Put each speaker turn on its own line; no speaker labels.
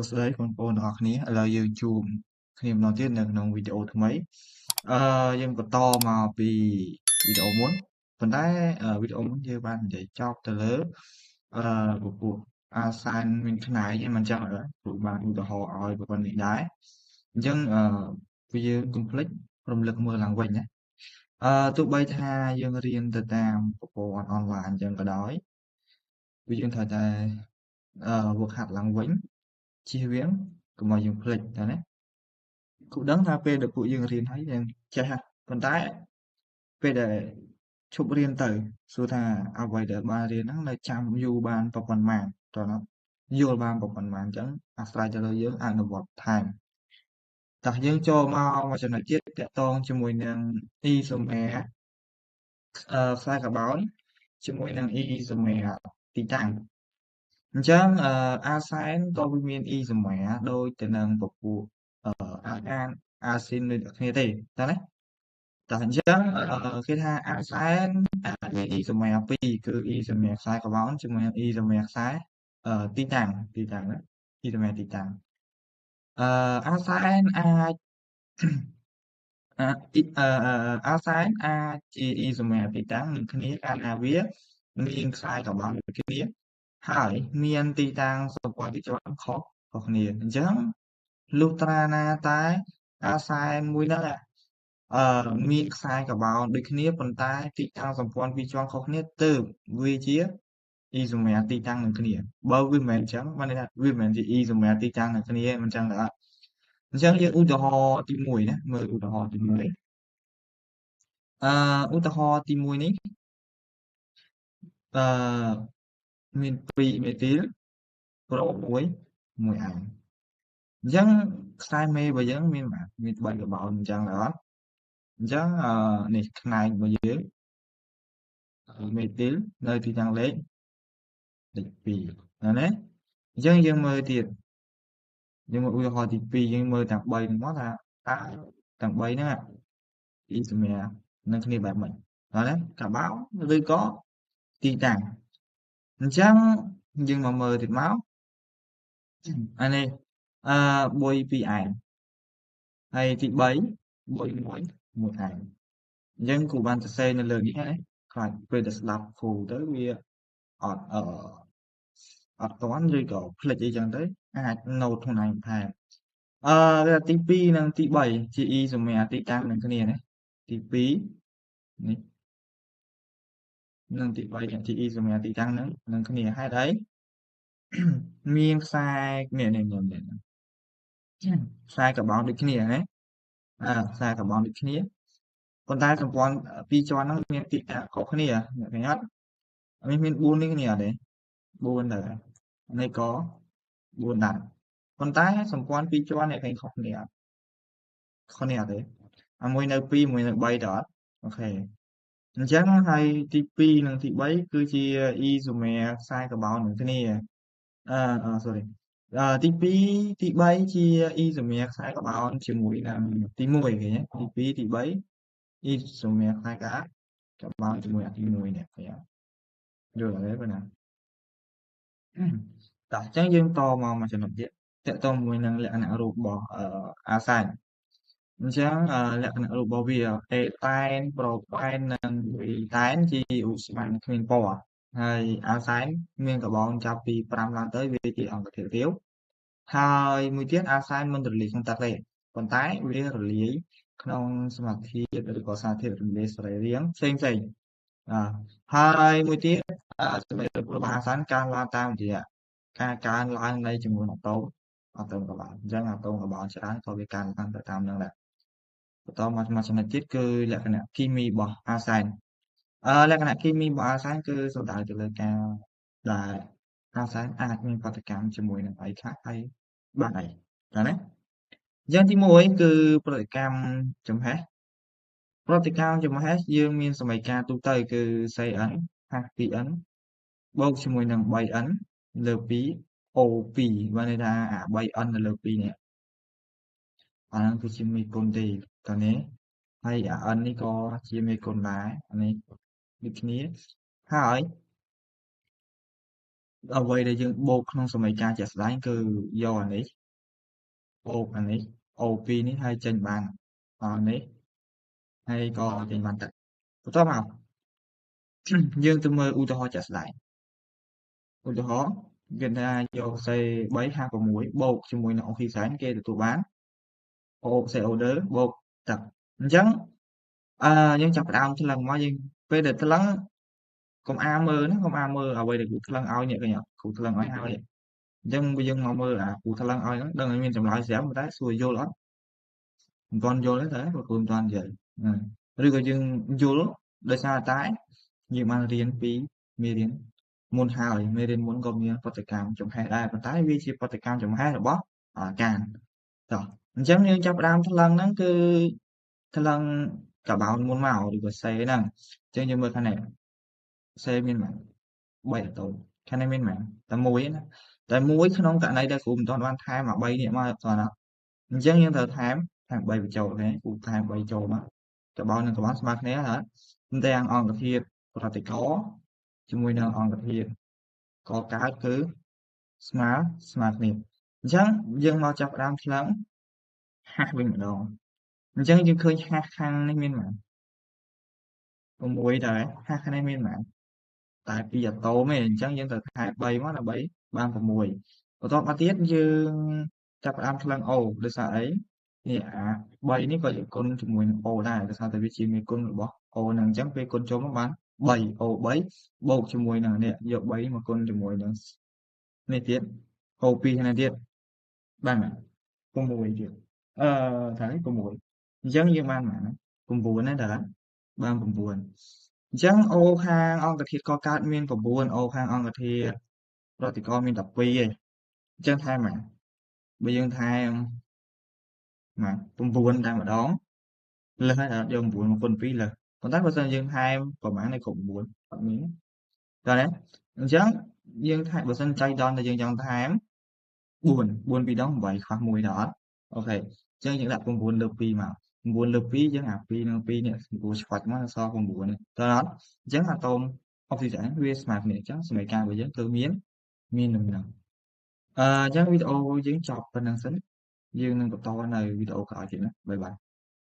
ស្តីបងប្អូនទាំងអស់គ្នាឥឡូវយើងជួបគ្នាម្ដងទៀតនៅក្នុងវីដេអូថ្មីយើងបន្តមកពីវីដេអូមុនប៉ុន្តែវីដេអូមុនយើងបាននិយាយចប់ទៅលើពពួកអាសានមានផ្នែកហ្នឹងមិនចឹងព្រោះបានឧទាហរណ៍ឲ្យប៉ុណ្្នេះដែរអញ្ចឹងវាយើងកុំភ្លេចរំលឹកមើលឡើងវិញណាទោះបីថាយើងរៀនទៅតាមប្រព័ន្ធអនឡាញអញ្ចឹងក៏ដោយវាយើងត្រូវតែវឹកហាត់ឡើងវិញជៀសវាងកុំឲ្យយើងភ្លេចទៅណាគូដឹងថាពេលដែលពួកយើងរៀនហើយយើងចេះហើយប៉ុន្តែពេលដែលឈប់រៀនទៅសួរថាអ្វីដែលបានរៀនហ្នឹងនៅចាំយូរបានប្រហែលម៉ានតើណាយល់បានប្រហែលម៉ានអញ្ចឹងអាស្រ័យទៅលើយើងអនុវត្តថែមតោះយើងចូលមកចំណុចទៀតតាក់ទងជាមួយនឹង isomer ខ្សែកាបោនជាមួយនឹង isomer ទីតាំងអញ្ចឹងអាសែនក៏វាមាន isomer ដូចទៅនឹងពពួកអានអាស៊ីនដូចគ្នាទេតើណាតើអញ្ចឹងគេថាអាសែនមាន isomer 2គឺ isomer ខ្សែកាបោនជាមួយនឹង isomer ខ្សែទីតាំងណា isomer ទីតាំងអាសែនអាចអាសែនអាចជា isomer ទីតាំងនឹងគ្នាកាលណាវាមានខ្សែកាបោនដូចគ្នាហើយមានទីតាំងសម្ព័ន្ធទីជាន់ខុសគ្នាអញ្ចឹងលុះត្រាណាតែអាសែនមួយហ្នឹងមានខ្សែកាបោនដូចគ្នាប៉ុន្តែទីតាំងសម្ព័ន្ធពីរជាន់ខុសគ្នាទើបវាជា isomer ទីតាំងនឹងគ្នាបើវាមិនមែនអញ្ចឹងបានន័យថាវាមិនមែនជា isomer ទីតាំងនឹងគ្នាមិនអញ្ចឹងទេអញ្ចឹងយើងឧទាហរណ៍ទី1ណាមើលឧទាហរណ៍ទី1ឧទាហរណ៍ទី1នេះមាន2មេទីលប្រូ1អានអញ្ចឹងខ្សែមេរបស់យើងមាន3កបោនអញ្ចឹងអត់អញ្ចឹងនេះផ្នែករបស់យើងមេទីលនៅទីតាំងលេខ2ណាអញ្ចឹងយើងមើលទៀតយើងមកឧទាហរណ៍ទី2យើងមើលទាំង3ហ្នឹងមកថាទាំង3ហ្នឹងisomer នឹងគ្នាបែបម៉េចណាកាបោឬក៏ទីតាំងអញ្ចឹងយើងមកមើលទៀតមកអានេះបុយ2ឯងហើយទី3បុយ1ឯងអញ្ចឹងគ្រូបានសរសេរនៅលើនេះណាខ្លាចពេលទៅស្ដាប់គ្រូទៅវាអត់អត់ទាន់ឬក៏ភ្លេចអីចឹងទៅអាច note ខ្លួនឯងថែមវាទី2និងទី3ជា isomer ទីតាំងនឹងគ្នាណាទី2នេះនិងទី3ជា isomer ទីតាំងនឹងគ្នាហេតុអីមានខ្សែនេះខ្សែកាបោនដូចគ្នាណាខ្សែកាបោនដូចគ្នាប៉ុន្តែសម្ព័ន្ធពីរជាន់ហ្នឹងមានទីតាំងខុសគ្នាអ្នកឃើញអត់មាន4នេះគ្នាអត់ទេ4ដែរនេះក៏4ដែរប៉ុន្តែសម្ព័ន្ធពីរជាន់អ្នកឃើញខុសគ្នាអត់ទេមួយនៅ2មួយនៅ3តើអត់អូខេអញ្ចឹងហើយទី2និងទី3គឺជា isomer ខ្សែកាបោននឹងគ្នាsorry ទី2ទី3ជា isomer ខ្សែកាបោនជាមួយនឹងទី1ឃើញទី2ទី3 isomer ខ្សែកាបោនជាមួយទី1នេះឃើញយល់ហើយបងណាតោះអញ្ចឹងយើងតមកចំណុចទៀតតកតមួយនឹងលក្ខណៈរូបរបស់អាសែនអញ្ចឹងលក្ខណៈរូបរបស់វាអេតែនប្រូតែននិងវីតែនជាឧស្ម័នគ្មានពណ៌ហើយអាសែនមានកបោនចាប់ពី5ឡើងទៅវាជាអង្គធាតុរាវហើយមួយទៀតអាសែនមិនរលាយក្នុងទឹកទេប៉ុន្តែវារលាយក្នុងសមាធាតុឬក៏សារធាតុរលាយសរីរាង្គផ្សេងហើយមួយទៀតសម្រាប់របស់អាសែនកើនឡើងតាមរយៈការកើនឡើងនៃចំនួនអាតូមកបោនអញ្ចឹងអាតូមកបោនច្រើនក៏វាកើនឡើងទៅតាមនឹងដែរបន្តមកចំណុចទៀតគឺលក្ខណៈគីមីរបស់អាសែនលក្ខណៈគីមីរបស់អាសែនគឺសំដៅទៅលើការដែលអាសែនអាចមានប្រតិកម្មជាមួយនឹងអីខ្លះហើយបានអីណាយ៉ាងទី1គឺប្រតិកម្មចំហេះយើងមានសមីការទូទៅគឺ CN H2N បូកជាមួយនឹង 3N លើ2 O2 បានន័យថាអា 3N នៅលើ2នេះអាហ្នឹងគឺជាមេគុណទេតើនេះហើយអា N នេះក៏ជាមេគុណដែរអានេះដូចគ្នាហើយ អ្វីដែលយើងបូកក្នុងសម័យកាលជាក់ស្ដែងគឺយកអានេះបូកអានេះ O2 នេះហើយចេញបានអានេះហើយក៏ចេញបានទឹកបន្ទាប់មកយើងទៅមើលឧទាហរណ៍ជាក់ស្ដែងឧទាហរណ៍គេថាយកសេ356បូកជាមួយនឹងអុកស៊ីសែនគេទទួលបាន CO2 បូកទឹកអញ្ចឹងយើងចាប់ផ្ដើមថ្លឹងមកយើងពេលដែលថ្លឹងកុំអាមើលណាកុំអាមើលអ្វីដែលគ្រូថ្លឹងឲ្យនេះឃើញអត់គ្រូថ្លឹងឲ្យហើយអញ្ចឹងយើងមកមើលអាគ្រូថ្លឹងឲ្យហ្នឹងដឹងឲ្យមានចម្លើយស្រាប់តែសួរយល់អត់មិនទាន់យល់ទេតែគ្រូមិនទាន់យល់ឬក៏យើងយល់ដោយសារតែយើងបានរៀនពីមេរៀនមុនហើយមេរៀនមុនក៏មានប្រតិកម្មចំហេះដែរប៉ុន្តែវាជាប្រតិកម្មចំហេះរបស់កានតោះអញ្ចឹងយើងចាប់ផ្ដើមថ្លឹងហ្នឹងគឺថ្លឹងកាបោនមុនមកឬក៏សេហ្នឹងអញ្ចឹងយើងមើលខាងនេះសេមានប៉ុន្មាន3អាតូមខាងនេះមានប៉ុន្មានតែមួយណាតែមួយក្នុងករណីដែលគ្រូមិនទាន់បានថែម3នេះមកតោះណាអញ្ចឹងយើងត្រូវថែម3បញ្ចូលទេគ្រូថែម3ចូលមកកាបោននិងកាបោនស្មើគ្នាហើយទាំងអង្គធាតុប្រតិកោជាមួយនឹងអង្គធាតុកកើតគឺស្មើគ្នាអញ្ចឹងយើងមកចាប់ផ្ដើមថ្លឹងហាស់វិញម្ដងអញ្ចឹងយើងឃើញហាស់ខាងនេះមានប៉ុន្មាន6ដែរហាស់ខាងនេះមានប៉ុន្មានតែ2អាតូមទេអញ្ចឹងយើងត្រូវថែ3មកដើម្បីបាន6បន្ទាប់មកទៀតយើងចាប់ផ្ដើមថ្លឹង O ដោយសារអីនេះអា3នេះក៏ជាគុណជាមួយនឹង O ដែរដោយសារតែវាជាមេគុណរបស់ O ហ្នឹងអញ្ចឹងពេលគុណចូលមកបាន3 O3 បូកជាមួយនឹងនេះយក3មកគុណជាមួយនឹងនេះទៀត O2 ខាងនេះទៀតបាន6ទៀតថានេះ6អញ្ចឹងយើងបានប៉ុន្មាន9ណាតាបាន9អញ្ចឹង O ខាងអង្គធាតុកកើតមាន9 O ខាងអង្គធាតុប្រតិកោមាន12ឯងអញ្ចឹងថែមប៉ុន្មានបើយើងថែម9តែម្ដងលើសហើយដល់យក9មកគុណ2លើសប៉ុន្តែបើសិនយើងថែមប្រហែលនៅគ្រប់9អត់មានតើណាអញ្ចឹងយើងថែមបើសិនចៃដន្យតែយើងចង់ថែម4 2ដង8ខ្វះ1ដល់អត់អូខេអញ្ចឹងយើងដាក់9លើ2មក9លើ2យើងអា2និង2នេះគួរឆ្វាច់មកសល់9នេះតើអត់អញ្ចឹងអាតូមអុកស៊ីសែនវាស្មើគ្នាអញ្ចឹងសមីការរបស់យើងគឺមាននឹងអញ្ចឹងវីដេអូយើងចប់ប៉ុណ្្នឹងសិនយើងនឹងបន្តនៅវីដេអូក្រោយទៀតណាបាយបាយ